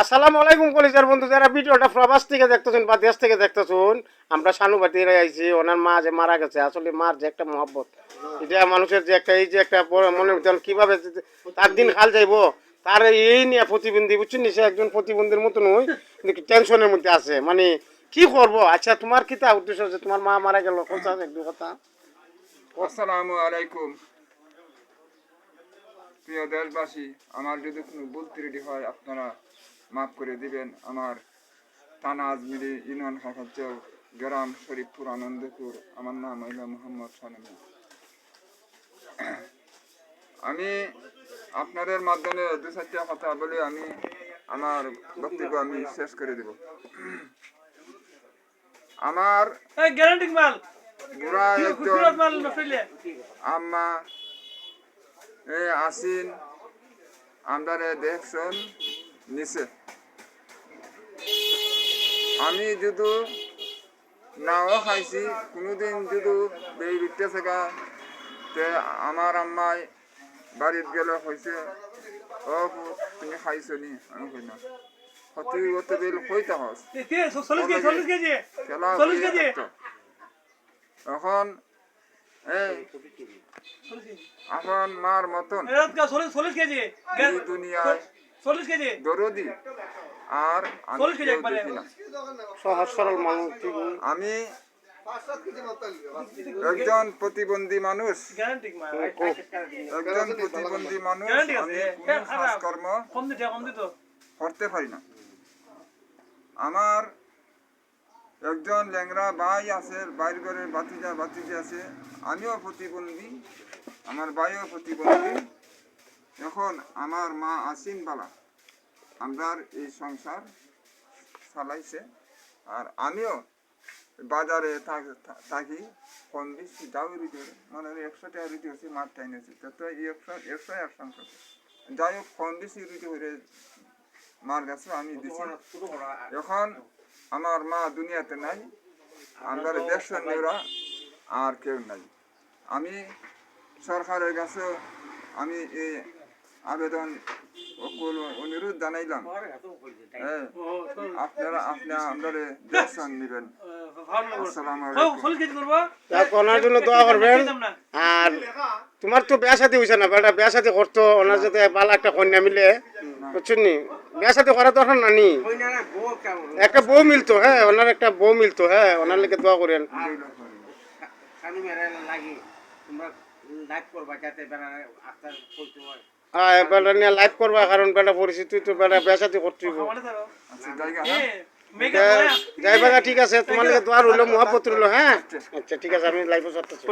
আসসালামু আলাইকুম কলিজার বন্ধু, যারা ভিডিওটা প্রবাস থেকে দেখতেছেন বা দেশ থেকে দেখতেছেন, আমরা সানুবাতিরা আইছি। ওনার মা যে মারা গেছে, আসলে মার যে একটা মহব্বত, এটা মানুষের যে একটা এই যে একটা মনের ভিতরে কিভাবে তার দিন খাল যাইবো, তার এই নিয়ে প্রতিবন্ধী বুঝছেন, সে একজন প্রতিবন্ধীর মতো নয়, কিন্তু টেনশনের মধ্যে আছে। মানে কি করবো? আচ্ছা, তোমার কি তা উদ্দেশ্য যে তোমার মা মারা গেল, কথা একটু কথা। আসসালামু আলাইকুম প্রিয় দেশবাসী, আমার যদি কোনো ভুল ত্রুটি হয় আপনারা মাফ করে দিবেন। আমার থানা আজমিরি, ইউনিয়ন খাখাচৌ, গ্রাম শরীফপুর, আনন্দপুর। আমার নাম হইল মোহাম্মদ সালেম। আমি আপনাদের মাধ্যমে দু চারটা কথা বলে আমি আমার বক্তব্য আমি শেষ করে দেব। আমার বুড়া একজন আম্মা আসিন আমরারে দেখছেন নিচে। আমি যদি নাও খাইছি কোনোদিন যদি বেই বিটতে থাকা তে আমার আম্মাই বাড়িতে গেলে হয়েছে, ও তুমি খাইছো নি? আমি কই না। হতে হতে বেল কইতা হস এখন এখন মার মতন দুনিয়ায় দরদি আর সহজ সরল মানুষ। আমি একজন প্রতিবন্ধী মানুষ, একজন প্রতিবন্ধী মানুষ। আমি কোনো কাজকর্ম করতে পারি না। আমার একজন ল্যাংরা ভাই আছে, বাইর ঘরের বাতিজা আছে। আমিও প্রতিবন্ধী, আমার ভাইও প্রতিবন্ধী। এখন আমার মা আসিন বালা আমরার এই সংসার চালাইছে, আর আমিও বাজারে থাকি। কম বেশি দাও রুটি মানে 100 টাকা রুটি হচ্ছে, মার টাইম আছে তত 100 এক সংসার। যাই হোক, কম বেশি রুটি হয়ে মার কাছে আমি দিছি। এখন আমার মা দুনিয়াতে নাই, আমরা দেশের নেওরা আর কেউ নাই। আমি সরকারের কাছে আমি এই আবেদন অনুরোধ জানাইলাম, আপনারা আমাদের দেখছেন নেবেন। ওনার জন্য দোয়া করবেন। আর তোমার তো বিয়া শাদী হয়েছে না, বেটা বিয়া শাদী করতো, ওনার সাথে ভালো একটা কন্যা মিলে, বুঝছেন নি? বিয়া শাদী করা দরকার নানি, একটা বউ মিলতো। হ্যাঁ, ওনার একটা বউ মিলতো। হ্যাঁ, ওনার লেগে দোয়া করেন। হ্যাঁ, বেটা নিয়ে লাইভ করবা, কারণ বেটা পরিস্থিতি তো বেটা বিয়া শাদী করতে যাইবা। ঠিক আছে, তোমার লেগে দোয়া রইলো, মহাব্বত রইলো। হ্যাঁ, আচ্ছা ঠিক আছে, আমি লাইভে ছাড়তেছি।